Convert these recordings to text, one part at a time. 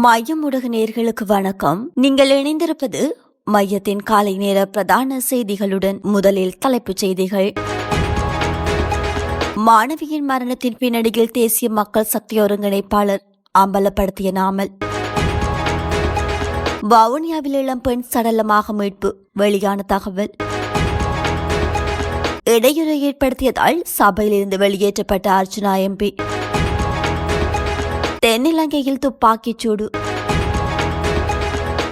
மையம் ஊடக நேயர்களுக்கு வணக்கம். நீங்கள் இணைந்திருப்பது மையத்தின் காலை நேர பிரதான செய்திகளுடன். முதலில் தலைப்புச் செய்திகள். மாணவியின் மரணத்தின் பின்னணியில் தேசிய மக்கள் சக்தி ஒருங்கிணைப்பாளர் அம்பலப்படுத்திய நாமல். வவுனியாவில் இளம்பெண் சடலமாக மீட்பு, வெளியான தகவல். இடையூறை ஏற்படுத்தியதால் சபையிலிருந்து வெளியேற்றப்பட்ட அர்ச்சுனா எம்பி. தென்னிலங்கையில் துப்பாக்கிச் சூடு.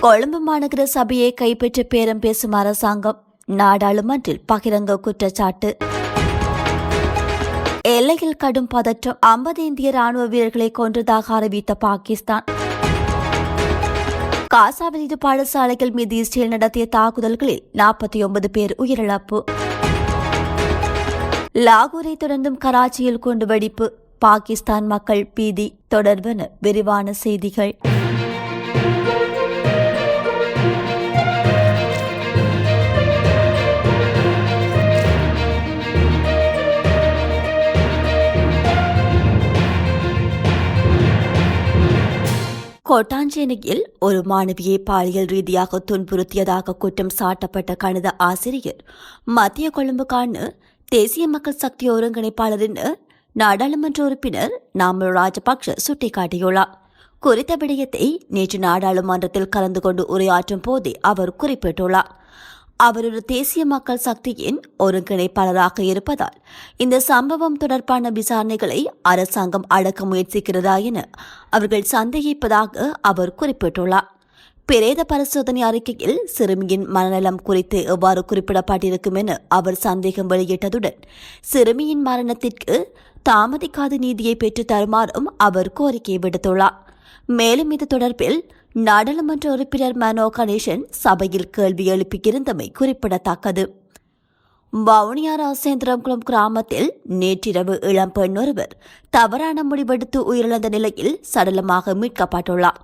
கொழும்பு மாநகர சபையை கைப்பற்ற பேரம் பேசும் அரசாங்கம், நாடாளுமன்றில் பகிரங்க குற்றச்சாட்டு. எல்லையில் கடும் பதற்றம், 50 இந்திய ராணுவ வீரர்களை கொன்றதாக அறிவித்த பாகிஸ்தான். காசாவில் இரு பாடசாலைகள் மீது இஸ்ரேல் நடத்திய தாக்குதல்களில் 49 பேர் உயிரிழப்பு. லாகூரை தொடர்ந்தும் கராச்சியில் குண்டுவெடிப்பு, பாகிஸ்தான் மக்கள் பீதி. தொடர்பான விரிவான செய்திகள். கொட்டாஞ்சேனையில் ஒரு மாணவியை பாலியல் ரீதியாக துன்புறுத்தியதாக குற்றம் சாட்டப்பட்ட கணித ஆசிரியர் மத்திய கொழும்புக்கான தேசிய மக்கள் சக்தி ஒருங்கிணைப்பாளர் என நாடாளுமன்ற உறுப்பினர் நாமல் ராஜபக்ஷ சுட்டிக்காட்டியுள்ளார். குறித்த விடயத்தை நேற்று நாடாளுமன்றத்தில் கலந்து கொண்டு உரையாற்றும் போதே அவர் குறிப்பிட்டுள்ளார். அவர் ஒரு தேசிய மக்கள் சக்தியின் ஒருங்கிணைப்பாளராக இருப்பதால் இந்த சம்பவம் தொடர்பான விசாரணைகளை அரசாங்கம் அடக்க முயற்சிக்கிறதா என அவர்கள் சந்தேகிப்பதாக அவர் குறிப்பிட்டுள்ளார். பிரேத பரிசோதனை அறிக்கையில் சிறுமியின் மனநலம் குறித்து எவ்வாறு குறிப்பிடப்பட்டிருக்கும் என அவர் சந்தேகம் வெளியிட்டதுடன் சிறுமியின் மரணத்திற்கு தாமதிக்காத நீதியை பெற்று தருமாறும் அவர் கோரிக்கை விடுத்துள்ளார். மேலும் இது தொடர்பில் நாடாளுமன்ற உறுப்பினர் மனோ கணேசன் சபையில் கேள்வி எழுப்பியிருந்தமை குறிப்பிடத்தக்கது. வவுனியா ராசேந்திரகுளம் கிராமத்தில் நேற்றிரவு இளம்பெண் ஒருவர் தவறான முடிவெடுத்து உயிரிழந்த நிலையில் சடலமாக மீட்கப்பட்டுள்ளார்.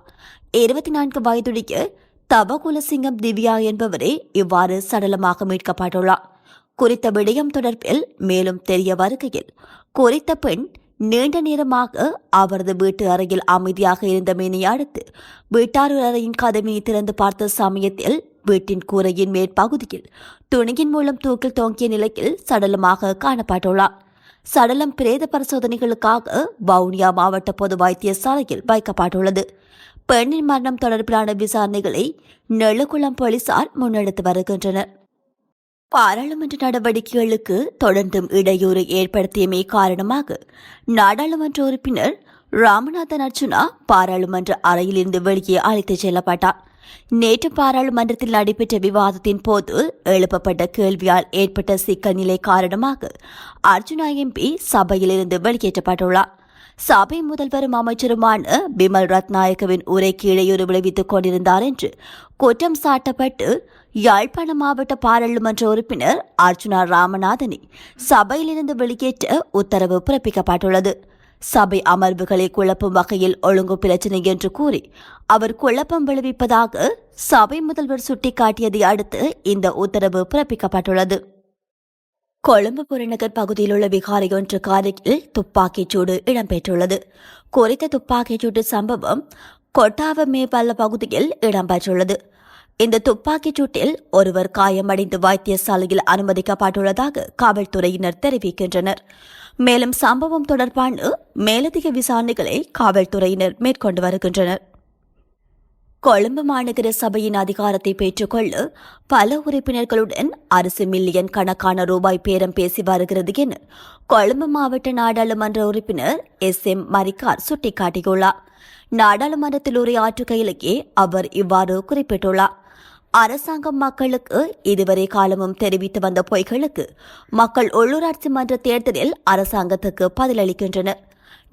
24 வயதுடைய தவகுலசிங்கம் திவ்யா என்பவரே இவ்வாறு சடலமாக மீட்கப்பட்டுள்ளார். குறித்த விடயம் தொடர்பில் மேலும் தெரிய வருகையில், குறித்த பெண் நீண்ட நேரமாக அவரது வீட்டு அறையில் அமைதியாக இருந்தமையை அடுத்து வீட்டார் அறையின் கதவினை திறந்து பார்த்த சமயத்தில் வீட்டின் கூரையின் மேற்பகுதியில் துணியின் மூலம் தூக்கில் தொங்கிய நிலையில் சடலமாக காணப்பட்டுள்ளார். சடலம் பிரேத பரிசோதனைகளுக்காக வவுனியா மாவட்ட பொது வைத்தியசாலையில் வைக்கப்பட்டுள்ளது. பெண்ணின் மரணம் தொடர்பிலான விசாரணைகளை நெல்லுக்குளம் போலீசார் முன்னெடுத்து வருகின்றனர். பாராளுமன்ற நடவடிக்கைகளுக்கு தொடர்ந்தும் இடையூறு ஏற்படுத்தியமை காரணமாக நாடாளுமன்ற உறுப்பினர் ராமநாதன் அர்ச்சுனா பாராளுமன்ற அறையிலிருந்து வெளியே அழைத்துச் செல்லப்பட்டார். நேற்று பாராளுமன்றத்தில் நடைபெற்ற விவாதத்தின் போது எழுப்பப்பட்ட கேள்வியால் ஏற்பட்ட சிக்கல் நிலை காரணமாக அர்ச்சுனா எம்பி சபையிலிருந்து வெளியேற்றப்பட்டுள்ளார். சபை முதல்வரும் அமைச்சருமான பிமல் ரத்நாயக்கவின் உரைக்கு இடையூறு விளைவித்துக் கொண்டிருந்தார் என்று குற்றம் சாட்டப்பட்டு யாழ்ப்பாண மாவட்ட பாராளுமன்ற உறுப்பினர் அர்ச்சுனா ராமநாதனை சபையிலிருந்து வெளியேற்ற உத்தரவு பிறப்பிக்கப்பட்டுள்ளது. சபை அமர்வுகளை குழப்பும் வகையில் ஒழுங்கு பிரச்சினை என்று கூறி அவர் குழப்பம் விளைவிப்பதாக சபை முதல்வர் சுட்டிக்காட்டியதை அடுத்து இந்த உத்தரவு பிறப்பிக்கப்பட்டுள்ளது. கொழும்பு புறநகர் பகுதியில் உள்ள விகாரை ஒன்று காரையில் துப்பாக்கிச் சூடு இடம்பெற்றுள்ளது. குறித்த துப்பாக்கிச் சூடு சம்பவம் கொட்டாவ மேபல்ல பகுதியில் இடம்பெற்றுள்ளது. இந்த துப்பாக்கிச் சூட்டில் ஒருவர் காயமடைந்து வைத்தியசாலையில் அனுமதிக்கப்பட்டுள்ளதாக காவல்துறையினர் தெரிவிக்கின்றனர். மேலும் சம்பவம் தொடர்பான மேலதிக விசாரணைகளை காவல்துறையினர் மேற்கொண்டு வருகின்றனர். கொழும்பு மாநகர சபையின் அதிகாரத்தை பெற்றுக்கொள்ள பல உறுப்பினர்களுடன் அரசு மில்லியன் கணக்கான ரூபாய் பேரம் பேசி வருகிறது என கொழும்பு மாவட்ட நாடாளுமன்ற உறுப்பினர் SM மரிக்கார் சுட்டிக்காட்டியுள்ளார். நாடாளுமன்றத்தில் உரையாற்றுகையிலேயே அவர் இவ்வாறு குறிப்பிட்டுள்ளார். அரசாங்கம் மக்களுக்கு இதுவரை காலமும் தெரிவித்து வந்த பொய்களுக்கு மக்கள் உள்ளூராட்சி மன்ற தேர்தலில் அரசாங்கத்துக்கு பதிலளிக்கின்றனர்.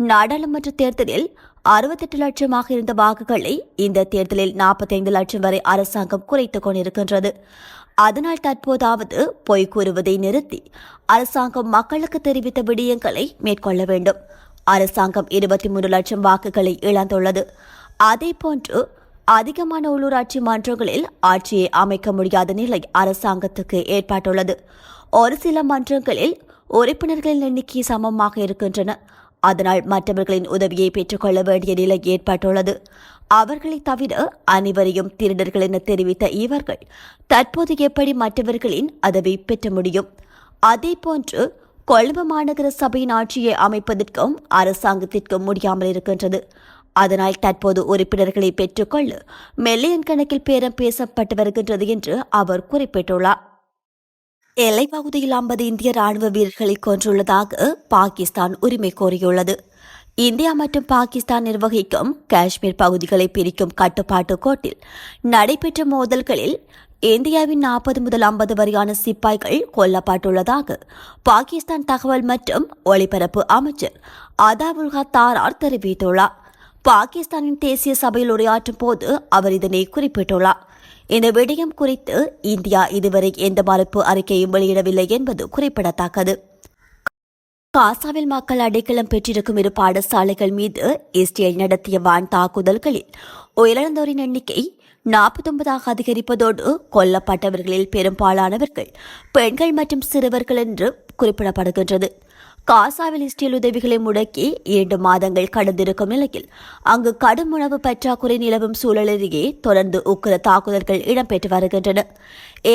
நாடாளுமன்ற தேர்தலில் 68 லட்சமாக இருந்த வாக்குகளை இந்த தேர்தலில் 45 லட்சம் வரை அரசாங்கம் குறைத்துக் கொண்டிருக்கின்றது. அதனால் தற்போதாவது பொய் கூறுவதை நிறுத்தி அரசாங்கம் மக்களுக்கு தெரிவித்த விடயங்களை மேற்கொள்ள வேண்டும். அரசாங்கம் 23 லட்சம் வாக்குகளை இழந்துள்ளது. அதேபோன்று அதிகமான உள்ளூராட்சி மன்றங்களில் ஆட்சியை அமைக்க முடியாத நிலை அரசாங்கத்துக்கு ஏற்பட்டுள்ளது. ஒரு சில மன்றங்களில் உறுப்பினர்களின் எண்ணிக்கை சமமாக இருக்கின்றன. அதனால் மற்றவர்களின் உதவியை பெற்றுக்கொள்ள வேண்டிய நிலை ஏற்பட்டுள்ளது. அவர்களை தவிர அனைவரையும் திருடர்கள் என தெரிவித்த இவர்கள் தற்போது எப்படி மற்றவர்களின் அதவை பெற்ற முடியும்? அதேபோன்று கொழும்பு மாநகர சபையின் ஆட்சியை அமைப்பதற்கும் அரசாங்கத்திற்கும் முடியாமல் இருக்கின்றது. அதனால் தற்போது உறுப்பினர்களை பெற்றுக்கொள்ள மில்லியன் கணக்கில் பேரம் பேசப்பட்டு வருகின்றது என்று அவர் குறிப்பிட்டுள்ளார். எல்லைப் பகுதியில் 50 இந்திய ராணுவ வீரர்களை கொன்றுள்ளதாக பாகிஸ்தான் உரிமை கோரியுள்ளது. இந்தியா மற்றும் பாகிஸ்தான் நிர்வகிக்கும் காஷ்மீர் பகுதிகளை பிரிக்கும் கட்டுப்பாட்டு கோட்டில் நடைபெற்ற மோதல்களில் இந்தியாவின் 40 முதல் 50 வரையான சிப்பாய்கள் கொல்லப்பட்டுள்ளதாக பாகிஸ்தான் தகவல் மற்றும் ஒலிபரப்பு அமைச்சர் அதாவுல் தாரார் தெரிவித்துள்ளார். பாகிஸ்தானின் தேசிய சபையில் உரையாற்றும் போது அவர் இதனை குறிப்பிட்டுள்ளார். இந்த விடயம் குறித்து இந்தியா இதுவரை எந்த மறுப்பு அறிக்கையும் வெளியிடவில்லை என்பது குறிப்பிடத்தக்கது. காசாவில் மக்கள் அடைக்கலம் பெற்றிருக்கும் 2 பாடசாலைகள் மீது இஸ்ரேல் நடத்திய வான் தாக்குதல்களில் உயிரிழந்தோரின் எண்ணிக்கை 49 அதிகரிப்பதோடு கொல்லப்பட்டவர்களில் பெரும்பாலானவர்கள் பெண்கள் மற்றும் சிறுவர்கள் என்று குறிப்பிடப்படுகின்றது. காசாவில் இஸ்ரேல் உதவிகளை முடக்கி 2 மாதங்கள் கடந்திருக்கும் நிலையில் அங்கு கடும் உணவு பற்றாக்குறை நிலவும் சூழலிலேயே தொடர்ந்து உக்கிர தாக்குதல்கள் இடம்பெற்று வருகின்றன.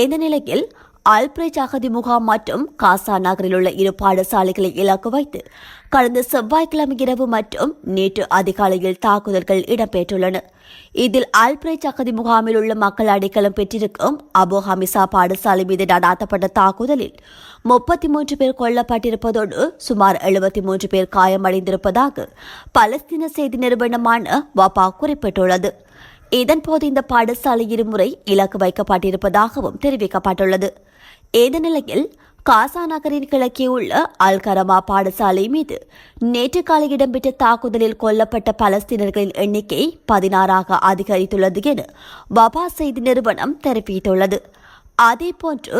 இந்த நிலையில் அல்பிரேஜ் அகதி முகாம் மற்றும் காசா நகரில் உள்ள 2 பாடசாலைகளை இலக்கு வைத்து கடந்த செவ்வாய்க்கிழமை இரவு மற்றும் நேற்று அதிகாலையில் தாக்குதல்கள் இடம்பெற்றுள்ளன. இதில் அல்பிரேஜ் அகதி முகாமில் உள்ள மக்கள் அடைக்கலம் பெற்றிருக்கும் அபு ஹமிசா பாடசாலை மீது நடாத்தப்பட்ட தாக்குதலில் 33 பேர் கொல்லப்பட்டிருப்பதோடு சுமார் 73 பேர் காயமடைந்திருப்பதாக பலஸ்தீன செய்தி நிறுவனமான வபா குறிப்பிட்டுள்ளது. இதன்போது இந்த பாடசாலை இருமுறை இலக்கு வைக்கப்பட்டிருப்பதாகவும் தெரிவிக்கப்பட்டுள்ளது. இந்த நிலையில் காசா நகரின் கிழக்கே உள்ள அல்கரமா பாடசாலை மீது நேற்று காலை இடம்பெற்ற தாக்குதலில் கொல்லப்பட்ட பலஸ்தீனர்களின் எண்ணிக்கை 16 அதிகரித்துள்ளது என வபா செய்தி நிறுவனம் தெரிவித்துள்ளது. அதேபோன்று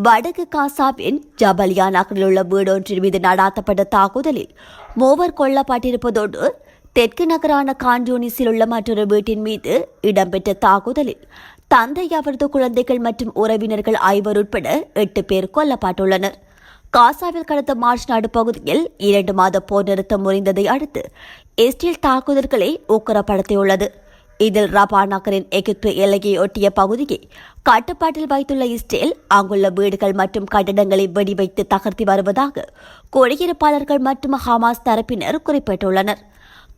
வடக்கு காசாவின் ஜபலியா நகரில் உள்ள வீடொன்றின் மீது நடாத்தப்பட்ட தாக்குதலில் 3 கொல்லப்பட்டிருப்பதோடு தெற்கு நகரான கான்யூனிஸில் உள்ள மற்றொரு வீட்டின் மீது இடம்பெற்ற தாக்குதலில் தந்தை, அவரது குழந்தைகள் மற்றும் உறவினர்கள் 5 உட்பட 8 பேர் கொல்லப்பட்டுள்ளனர். காசாவில் கடந்த மார்ச் நடுப்பகுதியில் 2 மாத போர் நிறுத்தம் முறிந்ததை அடுத்து இஸ்ரேல் தாக்குதல்களை ஊக்கப்படுத்தியுள்ளது. இதில் ரபா நகரின் எகிப்து எல்லையை ஒட்டிய பகுதியை கட்டுப்பாட்டில் வைத்துள்ள இஸ்ரேல் அங்குள்ள வீடுகள் மற்றும் கட்டிடங்களை வெடிவைத்து தகர்த்தி வருவதாக குடியிருப்பாளர்கள் மற்றும் ஹமாஸ் தரப்பினர் குறிப்பிட்டுள்ளனர்.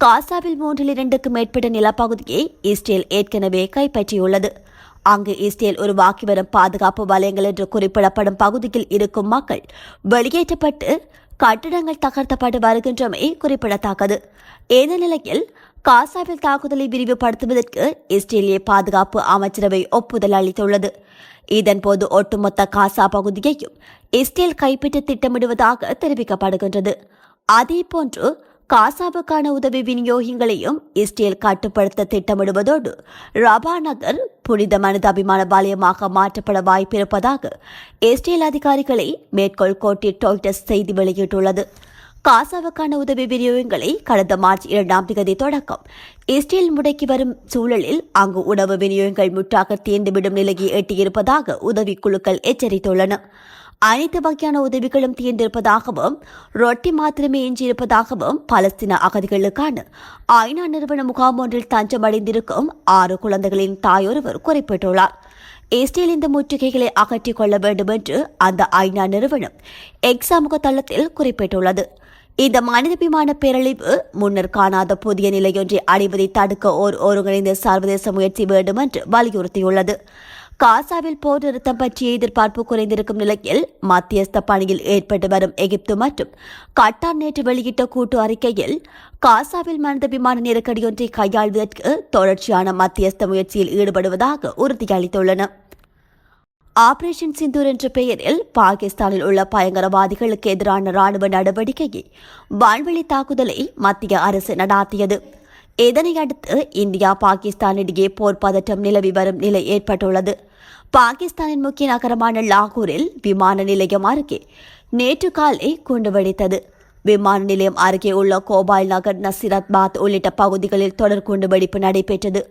காசாவில் 3/2க்கும் மேற்பட்ட நிலப்பகுதியை இஸ்ரேல் ஏற்கனவே கைப்பற்றியுள்ளது. அங்கு இஸ்ரேல் உருவாக்கி வரும் பாதுகாப்பு வலயங்கள் என்று குறிப்பிடப்படும் பகுதியில் இருக்கும் மக்கள் வெளியேற்றப்பட்டு கட்டிடங்கள் தகர்த்தப்பட்டு வருகின்றமை குறிப்பிடத்தக்கது. இந்த நிலையில் காசாவில் தாக்குதலை விரிவுபடுத்துவதற்கு இஸ்ரேலிய பாதுகாப்பு அமைச்சரவை ஒப்புதல் அளித்துள்ளது. இதன்போது ஒட்டுமொத்த காசா பகுதியையும் இஸ்ரேல் கைப்பற்ற திட்டமிடுவதாக தெரிவிக்கப்படுகின்றது. அதேபோன்று காசாவுக்கான உதவி விநியோகங்களையும் இஸ்ரேல் கட்டுப்படுத்த திட்டமிடுவதோடு ரபா நகர் புனித மனிதாபிமான வலயமாக மாற்றப்பட வாய்ப்பிருப்பதாக இஸ்ரேல் அதிகாரிகளை மேற்கோள் கோட்டி டாய்டஸ் செய்தி வெளியிட்டுள்ளது. காசாவுக்கான உதவி விநியோகங்களை கடந்த மார்ச் 2ஆம் தேதி தொடக்கம் இஸ்ரேல் முடக்கி வரும் சூழலில் அங்கு உணவு விநியோகங்கள் முற்றாக தீர்ந்துவிடும் நிலையை எட்டியிருப்பதாக உதவிக்குழுக்கள் எச்சரித்துள்ளன. அனைத்து வகையான உதவிகளும் தீர்ந்திருப்பதாகவும் ரொட்டி மாத்திரமே எஞ்சியிருப்பதாகவும் பலஸ்தீன அகதிகளுக்கான ஐநா நிறுவன முகாம் ஒன்றில் தஞ்சமடைந்திருக்கும் 6 குழந்தைகளின் தாயொருவர் குறிப்பிட்டுள்ளார். இஸ்ரேல் இந்த முற்றுகைகளை அகற்றிக் கொள்ள வேண்டும் என்று அந்த ஐநா நிறுவனம் எக்ஸ் சமூக தளத்தில் குறிப்பிட்டுள்ளது. இந்த மனிதாபிமான பேரழிவு முன்னர் காணாத புதிய நிலையொன்றை அடைவதை தடுக்க ஒருங்கிணைந்த சர்வதேச முயற்சி வேண்டும் என்று வலியுறுத்தியுள்ளது. காசாவில் போர் நிறுத்தம் பற்றிய எதிர்பார்ப்பு குறைந்திருக்கும் நிலையில் மத்தியஸ்த பணியில் ஏற்பட்டு வரும் எகிப்து மற்றும் கட்டார் நேற்று வெளியிட்ட கூட்டு அறிக்கையில் காசாவில் மனிதாபிமான நெருக்கடியொன்றை கையாள்வதற்கு தொடர்ச்சியான மத்தியஸ்த முயற்சியில் ஈடுபடுவதாக உறுதியளித்துள்ளன. ஆபரேஷன் சிந்தூர் என்ற பெயரில் பாகிஸ்தானில் உள்ள பயங்கரவாதிகளுக்கு எதிரான ராணுவ நடவடிக்கையை வான்வெளி தாக்குதலை மத்திய அரசு நடாத்தியது. இதனையடுத்து இந்தியா பாகிஸ்தான் இடையே போர் பதற்றம் நிலவி வரும் நிலை ஏற்பட்டுள்ளது. பாகிஸ்தானின் முக்கிய நகரமான லாகூரில் விமான நிலையம் அருகே நேற்று காலை குண்டு வெடித்தது. விமான நிலையம் அருகே உள்ள கோபால் நகர், நசிரத்பாத் உள்ளிட்ட பகுதிகளில் தொடர் குண்டுவெடிப்பு நடைபெற்றது.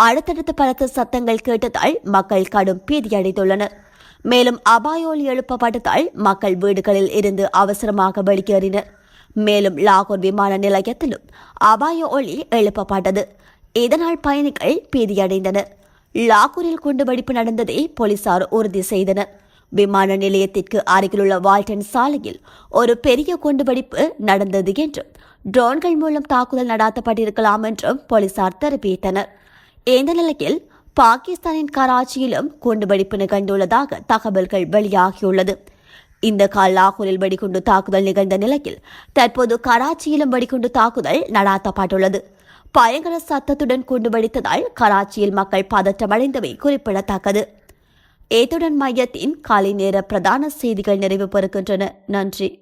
அடுத்தடுத்து பலத்த சத்தங்கள் கேட்டதால் மக்கள் கடும் பீதியடைந்துள்ளனர். மேலும் அபாய ஒலி எழுப்பப்பட்டதால் மக்கள் வீடுகளில் இருந்து அவசரமாக வெளியேறினர். மேலும் லாகூர் விமான நிலையத்திலும் அபாய ஒலி எழுப்பப்பட்டது. இதனால் பயணிகள் பீதியடைந்தனர். லாகூரில் குண்டுவெடிப்பு நடந்ததை போலீசார் உறுதி செய்தனர். விமான நிலையத்திற்கு அருகிலுள்ள வால்டன் சாலையில் ஒரு பெரிய குண்டுவெடிப்பு நடந்தது என்றும் ட்ரோன்கள் மூலம் தாக்குதல் நடாத்தப்பட்டிருக்கலாம் என்றும் போலீசார் தெரிவித்தனர். இந்த நிலையில் பாகிஸ்தானின் கராச்சியிலும் குண்டுவெடிப்பு நிகழ்ந்துள்ளதாக தகவல்கள் வெளியாகியுள்ளது. இந்த கால் லாகூரில் வெடிகுண்டு தாக்குதல் நிகழ்ந்த நிலையில் தற்போது கராச்சியிலும் வெடிகுண்டு தாக்குதல் நடாத்தப்பட்டுள்ளது. பயங்கர சத்தத்துடன் குண்டு வெடித்ததால் கராச்சியில் மக்கள் பதற்றமடைந்தவை குறிப்பிடத்தக்கது. இத்துடன் மையத்தின் காலை நேர பிரதான செய்திகள் நிறைவு பெறுகின்றன. நன்றி.